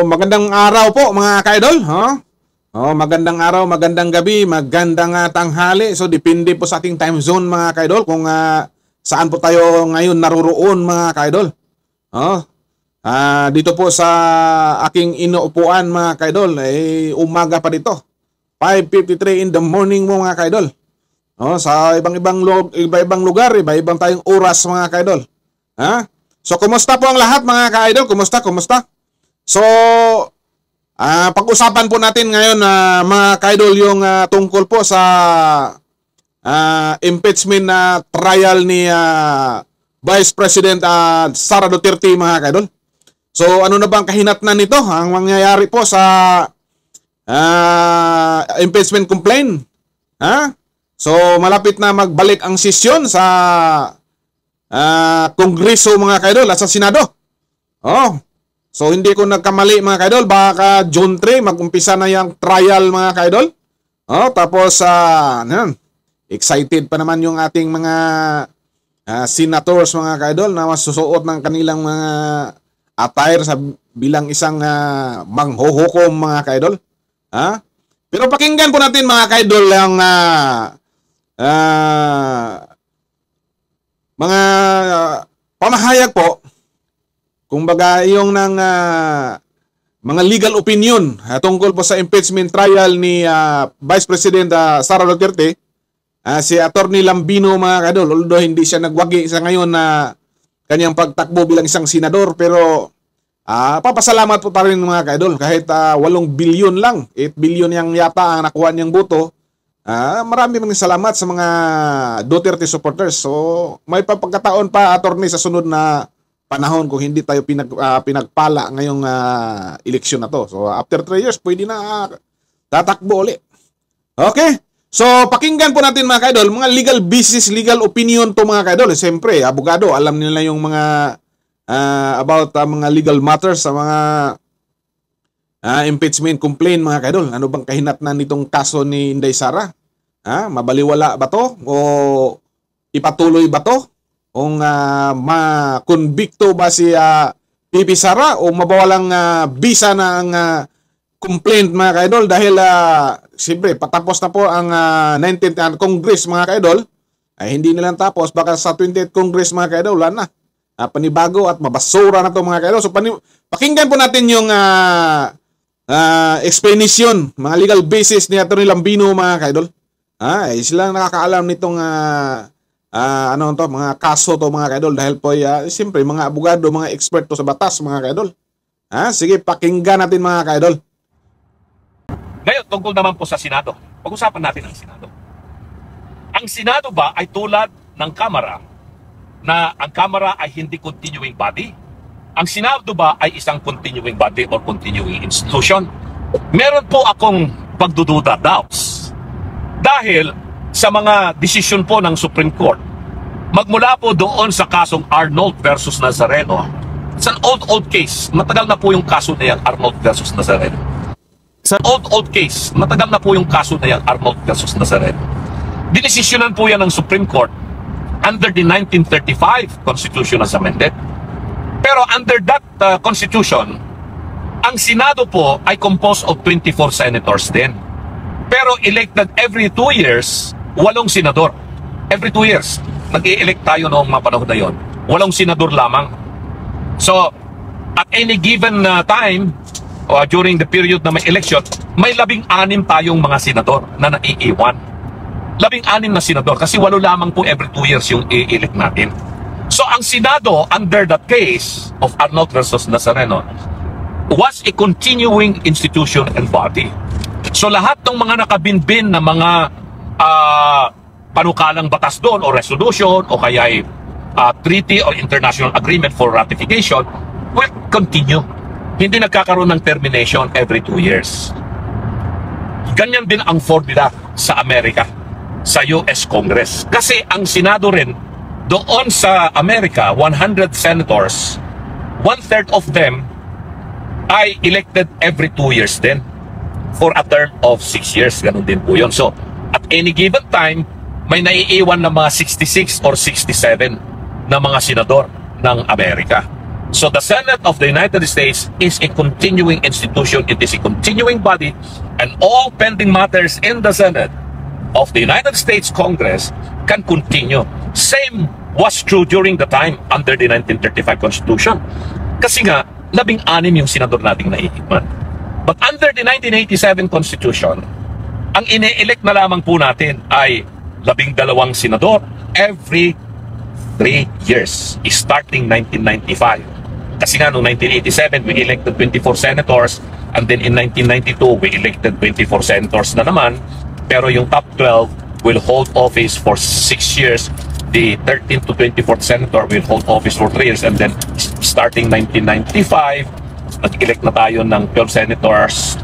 magandang araw po mga ka-idol. Magandang araw, magandang gabi, magandang tanghali. So depende po sa ating time zone mga ka-idol kung saan po tayo ngayon naroroon mga ka-idol. Dito po sa aking inuupuan mga ka-idol, umaga pa dito. 5:53 in the morning mo mga ka-idol. Sa ibang-ibang lugar, iba-ibang tayong oras mga ka-idol. So kumusta po ang lahat mga ka-idol? Kumusta? So pag-usapan po natin ngayon mga ka-idol yung tungkol po sa impeachment trial ni Vice President Sara Duterte mga ka-idol. So ano na ba ang kahinatnan nito? Ang mangyayari po sa impeachment complaint. So malapit na magbalik ang sesyon sa Kongreso mga ka-idol at sa Senado. So hindi ko nagkamali mga ka-idol, baka June 3 mag-umpisa na yung trial mga ka-idol. Tapos excited pa naman yung ating mga senators mga ka-idol na masusuot ng kanilang mga attire sa bilang isang manghuhukom mga ka-idol. Pero pakinggan po natin mga ka-idol ang mga pamahayag po, kumbaga yung ng mga legal opinion tungkol po sa impeachment trial ni Vice President Sara Duterte, si Attorney Lambino mga ka-idol, although hindi siya nagwagi sa ngayon na kanyang pagtakbo bilang isang senador, pero papasalamat po pa rin mga ka-idol kahit 8 billion lang, 8 billion yang yata ang nakuha niyang boto. Marami mga salamat sa mga Duterte supporters. So may pagkataon pa attorney sa sunod na panahon kung hindi tayo pinagpala ngayong eleksyon na to. So after 3 years pwede na tatakbo ulit. Okay? So pakinggan po natin mga ka-idol, mga legal business, legal opinion to mga ka-idol. Siyempre, abogado, alam nila yung mga about mga legal matters sa mga impeachment complaint mga ka-idol. Ano bang kahinatnan nitong kaso ni Inday Sara? Mabaliwala ba to? O ipatuloy ba to? O ma-convicto ba si Pipi Sara? O mabawalang bisa na ang complaint mga ka-idol? Dahil siyempre patapos na po ang 19th Congress mga ka-idol. Ay hindi nilang tapos. Baka sa 20th Congress mga ka-idol wala na. Panibago at mabasura na to mga ka-idol. So pakinggan po natin yung explanation, mga legal basis ni Atty. Lambino mga ka-idol. Sila nakakaalam nitong mga kaso to mga ka-idol dahil po siyempre mga abogado, mga expert to sa batas mga ka-idol. Sige, pakinggan natin mga ka-idol. Ngayon, tungkol naman po sa Senado. Pag-usapan natin ang Senado. Ang Senado ba ay tulad ng Kamara na ang Kamara ay hindi continuing body? Ang Senado ba ay isang continuing body or continuing institution? Meron po akong pagdududa, doubts. Dahil sa mga desisyon po ng Supreme Court, magmula po doon sa kasong Arnold versus Nazareno, it's an old case. Matagal na po yung kaso na yan, Arnold versus Nazareno. It's an old case. Matagal na po yung kaso na yan, Arnold versus Nazareno. Dinesisyonan po yan ng Supreme Court under the 1935 Constitution as amended. Pero under that Constitution, ang Senado po ay composed of 24 senators din. Pero elected every 2 years, 8 senador. Every 2 years, nag-i-elect tayo noong mga panahon na yun. 8 senador lamang. So, at any given time, during the period na may election, may 16 tayong mga senador na naiiwan. 16 na senador kasi 8 lamang po every 2 years yung i-elect natin. So ang Senado under that case of Arnold versus Nazareno was a continuing institution and body. So lahat ng mga nakabinbin na mga panukalang batas doon o resolution o kaya treaty or international agreement for ratification will continue. Hindi nagkakaroon ng termination every 2 years. Ganyan din ang formula sa Amerika, sa US Congress. Kasi ang Senado rin, doon sa Amerika, 100 senators, 1/3 of them ay elected every 2 years din for a term of 6 years. Ganun din po yun. So, at any given time, may naiiwan na mga 66 or 67 na mga senador ng Amerika. So the Senate of the United States is a continuing institution. It is a continuing body, and all pending matters in the Senate of the United States Congress can continue. Same was true during the time under the 1935 Constitution. Kasi nga, 16 yung senador nating naiikman. But under the 1987 Constitution, ang ine-elect na lamang po natin ay 12 senador every 3 years, starting 1995. Kasi nga noong 1987, we elected 24 senators, and then in 1992, we elected 24 senators na naman. Pero yung top 12 will hold office for 6 years. The 13th to 24th senator will hold office for 3 years, and then starting 1995, nag-elect na tayo ng 12 senators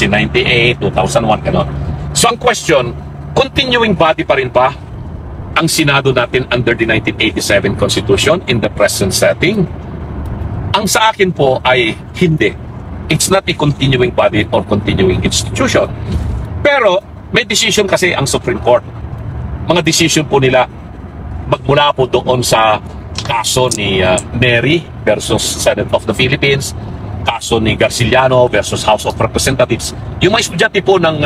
in 98, 2001, gano'n. So ang question, continuing body pa rin ba ang Senado natin under the 1987 Constitution in the present setting? Ang sa akin po ay hindi. It's not a continuing body or continuing institution. Pero may decision kasi ang Supreme Court. Mga decision po nila magmula po doon sa kaso ni Neri versus Senate of the Philippines, kaso ni Garciliano versus House of Representatives. Yung mga estudyante po ng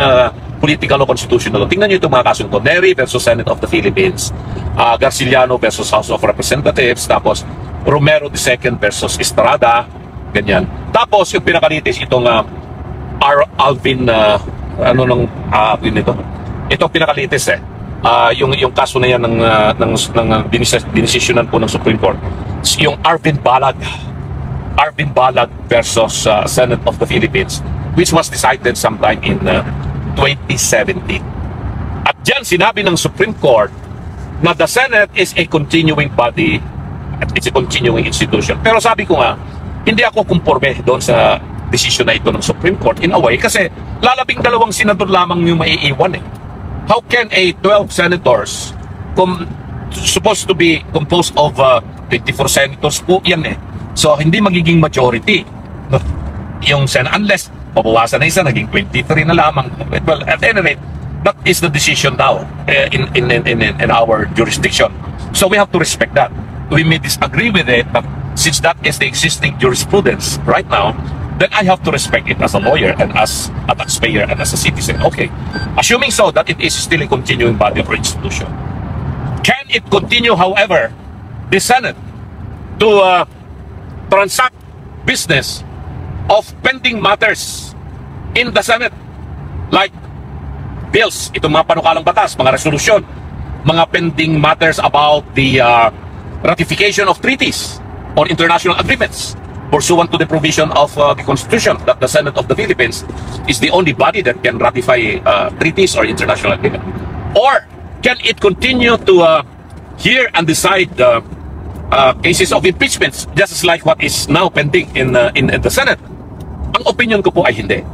political law constitutional law, tingnan nyo itong mga kaso nito. Neri versus Senate of the Philippines, Garciliano versus House of Representatives, tapos Romero II versus Estrada, ganyan. Tapos yung pinakalitis itong Alvin ito pinakalitis yung kaso na yan ng dinesisyonan po ng Supreme Court, yung Arvin Balag versus Senate of the Philippines, which was decided sometime in 2017. At diyan sinabi ng Supreme Court na the Senate is a continuing body at it's a continuing institution. Pero sabi ko nga, hindi ako kumporme doon sa decision na ito ng Supreme Court in a way kasi 12 senador lamang yung maiiwan eh. How can a 12 senators supposed to be composed of 24 senators po yan eh. So hindi magiging majority yung Senate unless pabawasan na isa, naging 23 na lamang. Well, at any rate, that is the decision now in our jurisdiction. So we have to respect that. We may disagree with it, but since that is the existing jurisprudence right now, then I have to respect it as a lawyer and as a taxpayer and as a citizen. Okay. Assuming so that it is still a continuing body or institution. Can it continue, however, the Senate to transact business of pending matters in the Senate? Like bills, itong mga panukalang batas, mga resolusyon, mga pending matters about the ratification of treaties or international agreements pursuant to the provision of the Constitution that the Senate of the Philippines is the only body that can ratify treaties or international agreements. Or can it continue to hear and decide cases of impeachments just like what is now pending in the Senate? Ang opinion ko po ay hindi.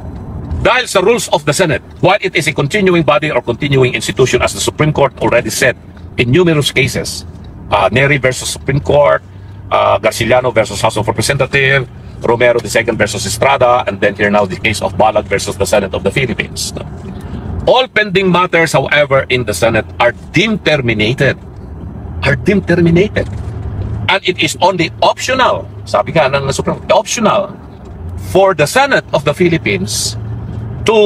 Dahil sa rules of the Senate, while it is a continuing body or continuing institution, as the Supreme Court already said in numerous cases, Neri versus Supreme Court, Garciliano versus House of Representatives, Romero II versus Estrada, and then here now the case of Balag versus the Senate of the Philippines. All pending matters, however, in the Senate are deemed terminated. And it is only optional, sabi ka ng Supreme Court, optional for the Senate of the Philippines to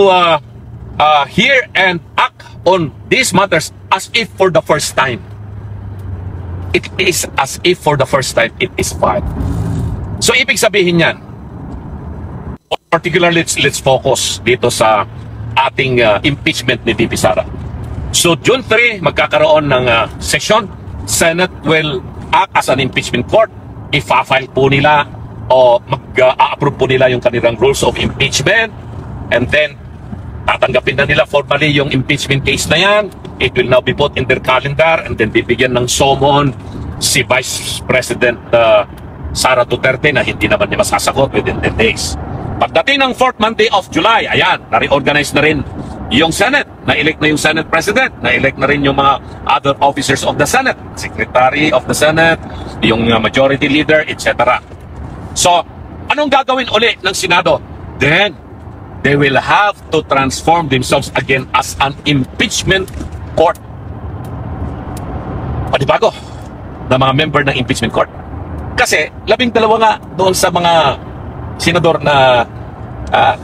hear and act on these matters as if for the first time. It is as if for the first time it is filed. So ibig sabihin yan, particularly let's focus dito sa ating impeachment ni VP Sara. So June 3, magkakaroon ng session. Senate will act as an impeachment court. Ifa-file po nila o mag-approve po nila yung kanilang rules of impeachment, and then tatanggapin na nila formally yung impeachment case na yan. It will now be put in their calendar, and then bibigyan ng summon si Vice President Sara Duterte na hindi naman niya masasagot within 10 days. Pagdating ng 4th Monday of July, ayan, na-reorganize na rin yung Senate. Na-elect na yung Senate President. Na-elect na rin yung mga other officers of the Senate. Secretary of the Senate, yung Majority Leader, etc. So, anong gagawin uli ng Senado? Then, they will have to transform themselves again as an impeachment court. Panibago na mga member ng impeachment court. Kasi 12 nga doon sa mga senador na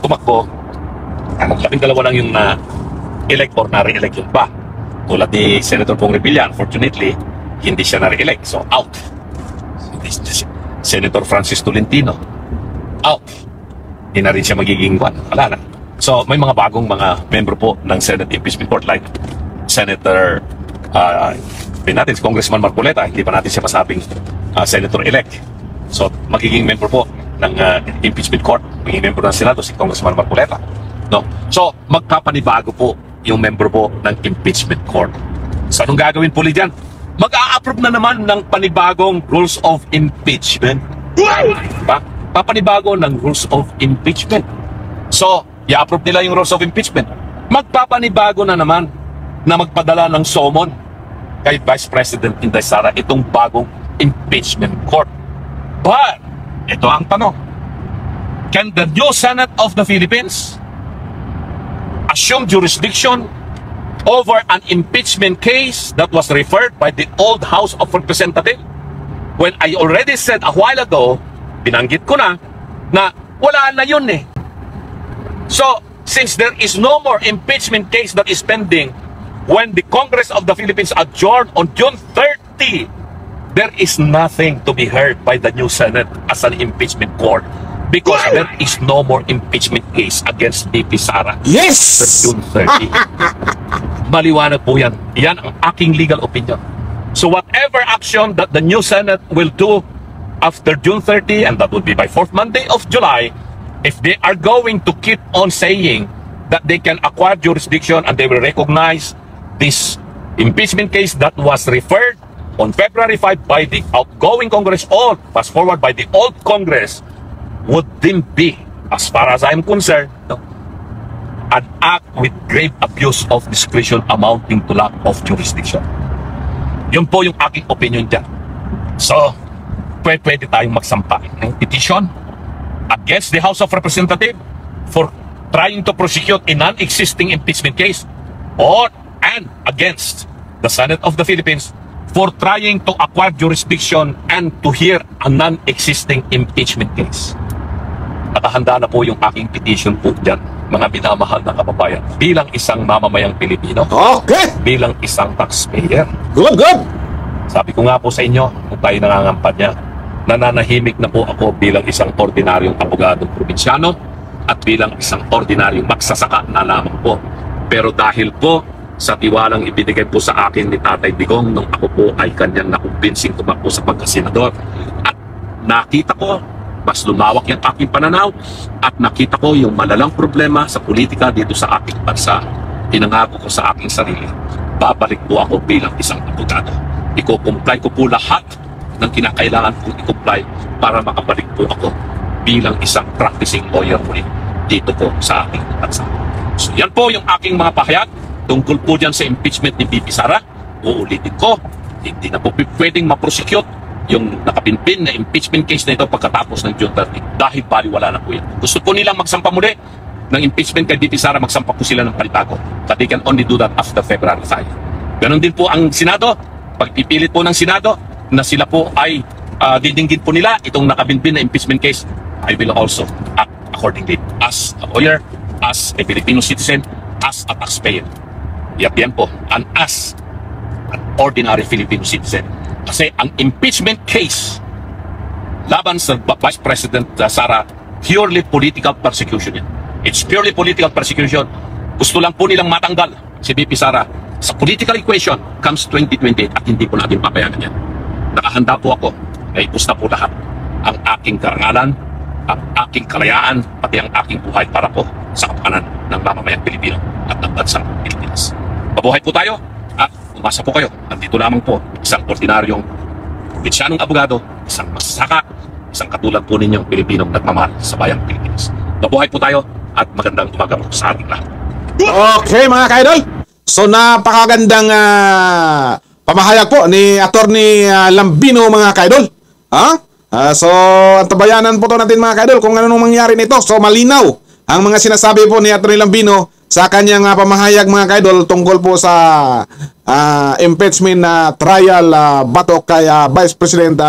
tumakbo, 12 lang yung na-elect or na-re-elect yun pa. Tulad ni Senator Pong Revilla, unfortunately, hindi siya na-re-elect. So, out. Senator Francis Tolentino, out. Hindi na rin siya magiging wala na. So, may mga bagong mga membro po ng Senate Impeachment Court like Senator natin, si Congressman Marcoleta, hindi pa natin siya masabing Senator-elect. So, magiging member po ng Impeachment Court, magiging member ng Senado si Congressman Marcoleta. No? So, magpapanibago po yung member po ng Impeachment Court. So, anong gagawin po dyan? Mag-a-approve na naman ng panibagong Rules of Impeachment. Diba? Papanibago ng Rules of Impeachment. So, i-approve nila yung Rules of Impeachment. Magpapanibago na naman na magpadala ng summon kay Vice President Inday Sara itong bagong Impeachment Court. But, ito ang tanong. Can the new Senate of the Philippines assume jurisdiction over an impeachment case that was referred by the old House of Representatives? When I already said a while ago, binanggit ko na wala na yun eh. So, since there is no more impeachment case that is pending, when the Congress of the Philippines adjourned on June 30, there is nothing to be heard by the new Senate as an impeachment court because there is no more impeachment case against VP Sara. Yes! June 30. Maliwanag po yan. Yan ang aking legal opinion. So whatever action that the new Senate will do after June 30, and that would be by 4th Monday of July, if they are going to keep on saying that they can acquire jurisdiction and they will recognize this impeachment case that was referred on February 5 by the outgoing Congress or passed forward by the old Congress, would then be, as far as I'm concerned, an act with grave abuse of discretion amounting to lack of jurisdiction. Yun po yung aking opinion dyan. So, pwede tayong magsampa ng petition against the House of Representatives for trying to prosecute a non-existing impeachment case and against the Senate of the Philippines for trying to acquire jurisdiction and to hear a non-existing impeachment case. Nakahanda na po yung aking petition po dyan, mga minamahal na kababayan, bilang isang mamamayang Pilipino, Okay! bilang isang taxpayer. Good! Sabi ko nga po sa inyo, kung tayo nangangampanya, nananahimik na po ako bilang isang ordinaryong abogadong probinsyano at bilang isang ordinaryong magsasaka na lamang po. Pero dahil po sa tiwalang ibinigay po sa akin ni Tatay Digong nung ako po ay kanyang nakumbinsing tumakbo sa pagkasenador, at nakita ko mas lumawak yung aking pananaw at nakita ko yung malalang problema sa politika dito sa ating bansa. Pinangako ko sa aking sarili, babalik po ako bilang isang abogado. Iko-comply ko po lahat ng kinakailangan kong i-comply para makabalik po ako bilang isang practicing lawyer ulit dito po sa ating bansa. So yan po yung aking mga pahayag tungkol po dyan sa impeachment ni VP Sara. Uulitin ko, hindi na po pwedeng ma-prosecute yung nakapinpin na impeachment case na ito pagkatapos ng June 30 dahil baliwala na po yan. Gusto po nilang magsampa muli ng impeachment kay VP Sara, magsampa po sila ng panibago. But they can only do that after February 5. Ganon din po ang Senado. Pagpipilit po ng Senado na sila po ay didinggin po nila itong nakapinpin na impeachment case, I will also act accordingly as a lawyer, as a Filipino citizen, as a taxpayer. Yan po, and as an ordinary Filipino citizen. Kasi ang impeachment case laban sa Vice President Sara, purely political persecution yan. It's purely political persecution. Gusto lang po nilang matanggal si VP Sara sa political equation comes 2028 at hindi po natin papayagan yan. Nakahanda po ako, ay pusta po lahat ang aking karangalan, ang aking kalayaan, pati ang aking buhay para po sa kapakanan ng mamamayang Pilipino at ng bansang Pilipinas. Mabuhay po tayo at umasa po kayo. Nandito lamang po isang ordinaryong probinsyanong abogado, isang masasaka, isang katulad po ninyong Pilipinong nagmamahal sa bayang Pilipinas. Mabuhay po tayo at magandang umaga po sa ating lahat. Okay mga ka-idol, so napakagandang pamahayag po ni Attorney Lambino mga ka-idol. So antabayanan po to natin mga ka-idol kung ano nung mangyari nito. So malinaw ang mga sinasabi po ni Attorney Lambino sa kanyang pamahayag mga ka-idol tungkol po sa impeachment trial batok kay Vice President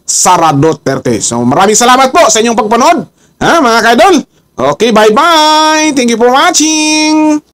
Sara Duterte. So maraming salamat po sa inyong pagpanood, ha, mga kaidol. Okay, bye-bye. Thank you for watching.